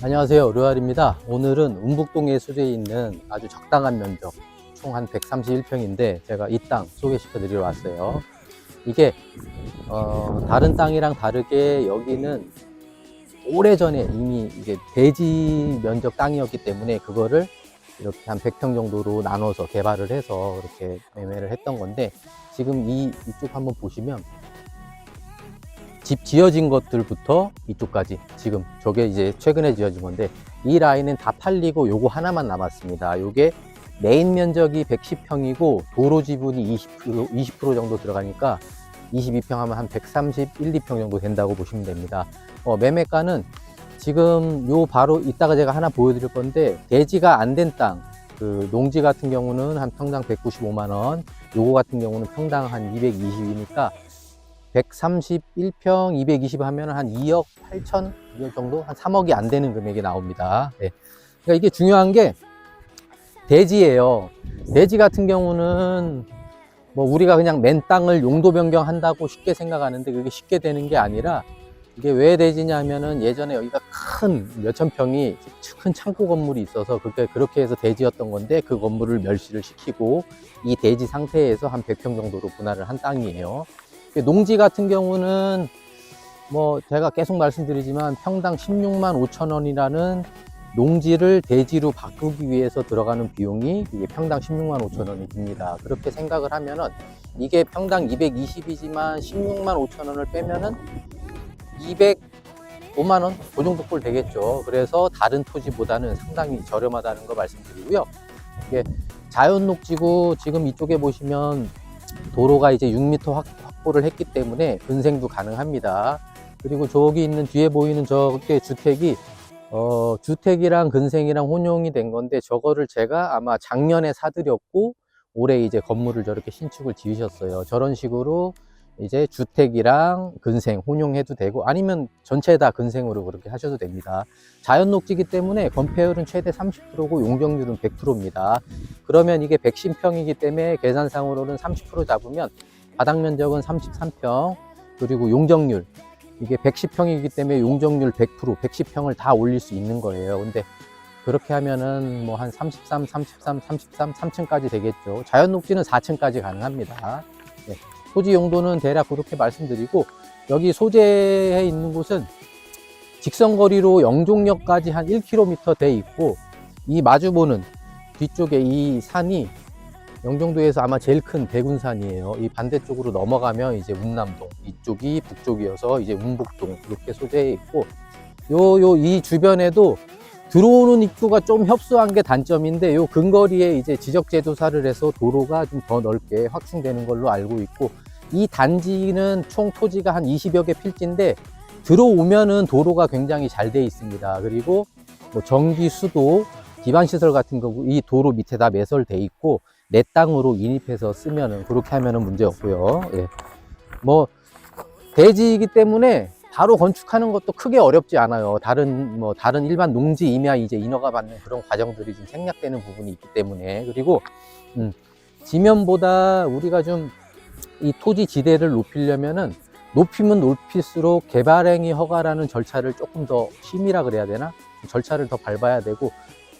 안녕하세요, 르알입니다. 오늘은 운북동에 소재에 있는 아주 적당한 면적, 총 한 131평인데 제가 이 땅 소개시켜 드리러 왔어요. 이게 다른 땅이랑 다르게 여기는 오래전에 이미 이게 대지 면적 땅이었기 때문에 그거를 이렇게 한 100평 정도로 나눠서 개발을 해서 이렇게 매매를 했던 건데, 지금 이쪽 한번 보시면 집 지어진 것들부터 이쪽까지 지금 저게 이제 최근에 지어진 건데, 이 라인은 다 팔리고 요거 하나만 남았습니다. 요게 메인 면적이 110평이고 도로 지분이 20% 정도 들어가니까 22평 하면 한 131, 2평 정도 된다고 보시면 됩니다. 매매가는 지금 요 바로 이따가 제가 하나 보여드릴 건데, 대지가 안 된 땅, 그 농지 같은 경우는 한 평당 195만원, 요거 같은 경우는 평당 한 220이니까 131평 220 하면 한 2억 8천 정도? 한 3억이 안 되는 금액이 나옵니다. 네. 그러니까 이게 중요한 게 대지예요. 대지 같은 경우는 뭐 우리가 그냥 맨 땅을 용도 변경한다고 쉽게 생각하는데, 그게 쉽게 되는 게 아니라, 이게 왜 대지냐면은 예전에 여기가 큰 몇천 평이 큰 창고 건물이 있어서 그렇게 해서 대지였던 건데, 그 건물을 멸시를 시키고 이 대지 상태에서 한 100평 정도로 분할을 한 땅이에요. 농지 같은 경우는 뭐 제가 계속 말씀드리지만 평당 16만 5천 원이라는 농지를 대지로 바꾸기 위해서 들어가는 비용이 이게 평당 16만 5천 원이 듭니다. 그렇게 생각을 하면은 이게 평당 220이지만 16만 5천 원을 빼면은 205만 원? 그 정도 꼴 되겠죠. 그래서 다른 토지보다는 상당히 저렴하다는 거 말씀드리고요. 이게 자연 녹지고 지금 이쪽에 보시면 도로가 이제 6m 확보를 했기 때문에 근생도 가능합니다. 그리고 저기 있는 뒤에 보이는 저게 주택이 주택이랑 근생이랑 혼용이 된 건데, 저거를 제가 아마 작년에 사드렸고 올해 이제 건물을 저렇게 신축을 지으셨어요. 저런 식으로 이제 주택이랑 근생 혼용해도 되고, 아니면 전체 다 근생으로 그렇게 하셔도 됩니다. 자연 녹지기 때문에 건폐율은 최대 30%고 용적률은 100%입니다. 그러면 이게 110평이기 때문에 계산상으로는 30% 잡으면 바닥 면적은 33평, 그리고 용적률 이게 110평이기 때문에 용적률 100%, 110평을 다 올릴 수 있는 거예요. 근데 그렇게 하면은 뭐 한 33, 3층까지 되겠죠. 자연 녹지는 4층까지 가능합니다. 네. 토지 용도는 대략 그렇게 말씀드리고, 여기 소재해 있는 곳은 직선거리로 영종역까지 한 1km 돼 있고, 이 마주보는 뒤쪽에 이 산이 영종도에서 아마 제일 큰 대군산이에요. 이 반대쪽으로 넘어가면 이제 운남동, 이쪽이 북쪽이어서 이제 운북동, 이렇게 소재해 있고, 이 주변에도 들어오는 입구가 좀 협소한 게 단점인데, 요 근거리에 이제 지적재조사를 해서 도로가 좀 더 넓게 확충되는 걸로 알고 있고, 이 단지는 총 토지가 한 20여 개 필지인데 들어오면은 도로가 굉장히 잘 돼 있습니다. 그리고 뭐 전기, 수도, 기반시설 같은 거 이 도로 밑에 다 매설돼 있고, 내 땅으로 인입해서 쓰면은 그렇게 하면은 문제 없고요. 예. 뭐 대지이기 때문에 바로 건축하는 것도 크게 어렵지 않아요. 다른 일반 농지 임야 이제 인허가 받는 그런 과정들이 좀 생략되는 부분이 있기 때문에. 그리고 지면보다 우리가 좀 이 토지 지대를 높이려면은 높이면 높일수록 개발행위 허가라는 절차를 조금 더 심의라 그래야 되나? 절차를 더 밟아야 되고,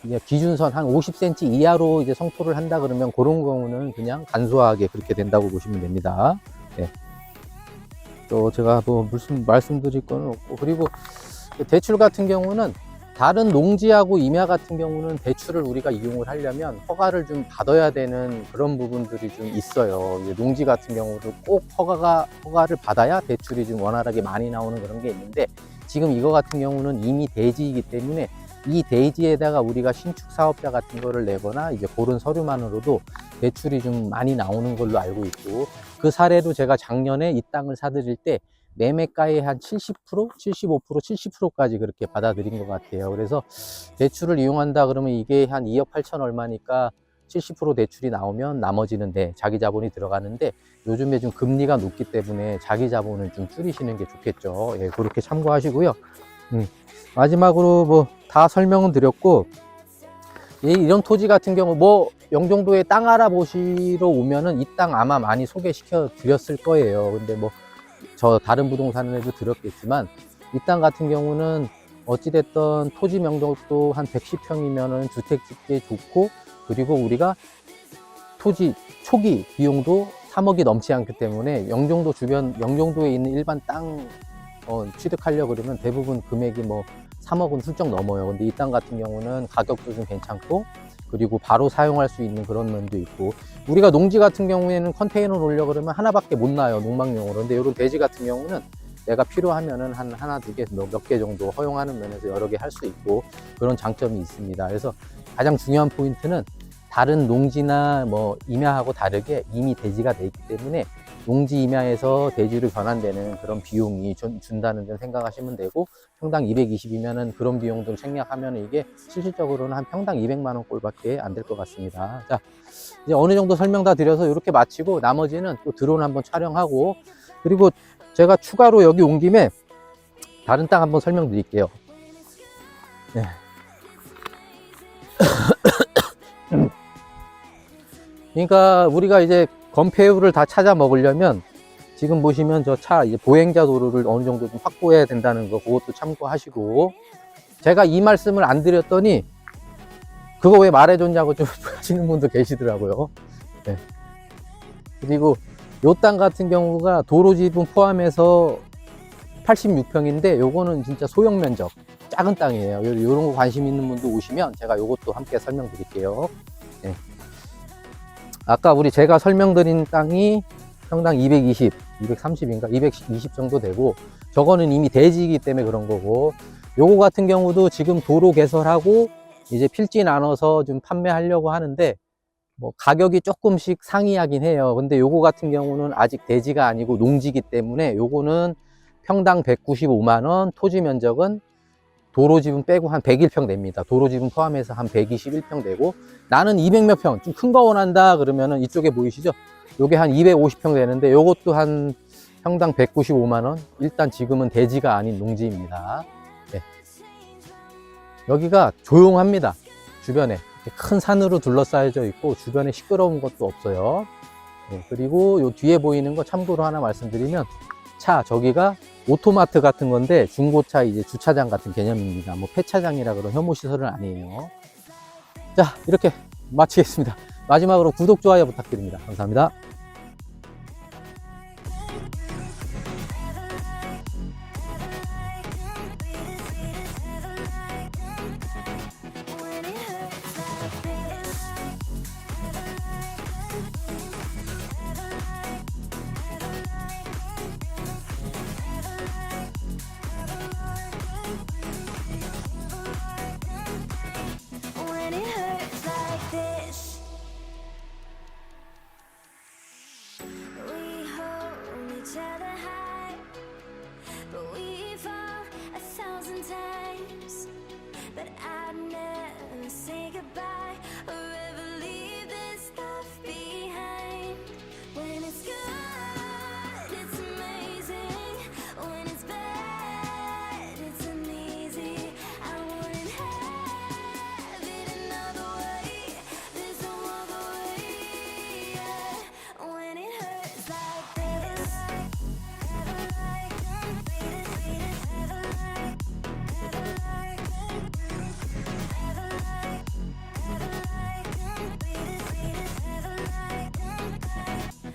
이제 기준선 한 50cm 이하로 이제 성토를 한다 그러면 그런 경우는 그냥 간소하게 그렇게 된다고 보시면 됩니다. 네. 또 제가 뭐 무슨 말씀드릴 건 없고, 그리고 대출 같은 경우는 다른 농지하고 임야 같은 경우는 대출을 우리가 이용을 하려면 허가를 좀 받아야 되는 그런 부분들이 좀 있어요. 농지 같은 경우도 꼭 허가를 받아야 대출이 좀 원활하게 많이 나오는 그런 게 있는데, 지금 이거 같은 경우는 이미 대지이기 때문에 이 대지에다가 우리가 신축 사업자 같은 거를 내거나 이제 그런 서류만으로도 대출이 좀 많이 나오는 걸로 알고 있고, 그 사례로 제가 작년에 이 땅을 사드릴 때 매매가의 한 70%, 75%, 70%까지 그렇게 받아들인 것 같아요. 그래서 대출을 이용한다 그러면 이게 한 2억 8천 얼마니까 70% 대출이 나오면 나머지는 자기 자본이 들어가는데, 요즘에 좀 금리가 높기 때문에 자기 자본을 좀 줄이시는 게 좋겠죠. 예, 그렇게 참고하시고요. 마지막으로 뭐 다 설명은 드렸고, 이런 토지 같은 경우 뭐 영종도에 땅 알아보시러 오면은 이 땅 아마 많이 소개시켜 드렸을 거예요. 근데 뭐 저 다른 부동산에도 드렸겠지만, 이 땅 같은 경우는 어찌됐든 토지 면적도 한 110평이면은 주택 짓기에 좋고, 그리고 우리가 토지 초기 비용도 3억이 넘지 않기 때문에 영종도 주변, 영종도에 있는 일반 땅 취득하려고 그러면 대부분 금액이 뭐 3억은 훌쩍 넘어요. 근데 이 땅 같은 경우는 가격도 좀 괜찮고, 그리고 바로 사용할 수 있는 그런 면도 있고, 우리가 농지 같은 경우에는 컨테이너 놓으려고 그러면 하나밖에 못 놔요, 농막용으로. 근데 이런 대지 같은 경우는 내가 필요하면은 한 하나, 두 개, 몇 개 정도 허용하는 면에서 여러 개 할 수 있고, 그런 장점이 있습니다. 그래서 가장 중요한 포인트는 다른 농지나 뭐 임야하고 다르게 이미 대지가 돼 있기 때문에 농지 임야에서 대지로 변환되는 그런 비용이 준다는 점 생각하시면 되고, 평당 220이면은 그런 비용들 생략하면 이게 실질적으로는 한 평당 200만 원 꼴밖에 안 될 것 같습니다. 자, 이제 어느 정도 설명 다 드려서 이렇게 마치고, 나머지는 또 드론 한번 촬영하고, 그리고 제가 추가로 여기 온 김에 다른 땅 한번 설명드릴게요. 네. 그러니까 우리가 이제 건폐율을 다 찾아 먹으려면 지금 보시면 저 차 이제 보행자 도로를 어느 정도 좀 확보해야 된다는 거, 그것도 참고하시고, 제가 이 말씀을 안 드렸더니 그거 왜 말해줬냐고 좀 하시는 분도 계시더라고요. 네. 그리고 요 땅 같은 경우가 도로 지분 포함해서 86평인데 요거는 진짜 소형 면적 작은 땅이에요. 요런 거 관심 있는 분도 오시면 제가 요것도 함께 설명드릴게요. 네. 아까 제가 설명드린 땅이 평당 220, 230인가 220 정도 되고, 저거는 이미 대지이기 때문에 그런 거고, 요거 같은 경우도 지금 도로 개설하고 이제 필지 나눠서 좀 판매하려고 하는데 뭐 가격이 조금씩 상이하긴 해요. 근데 요거 같은 경우는 아직 대지가 아니고 농지기 때문에 요거는 평당 195만 원, 토지 면적은 도로 지분 빼고 한 101평 됩니다. 도로 지분 포함해서 한 121평 되고, 나는 200몇 평, 좀 큰 거 원한다 그러면은 이쪽에 보이시죠? 요게 한 250평 되는데 요것도 한 평당 195만 원. 일단 지금은 대지가 아닌 농지입니다. 네. 여기가 조용합니다. 주변에 큰 산으로 둘러싸여져 있고 주변에 시끄러운 것도 없어요. 네. 그리고 요 뒤에 보이는 거 참고로 하나 말씀드리면, 저기가 오토마트 같은 건데 중고차 이제 주차장 같은 개념입니다. 뭐 폐차장이라 그런 혐오 시설은 아니에요. 자, 이렇게 마치겠습니다. 마지막으로 구독, 좋아요 부탁드립니다. 감사합니다.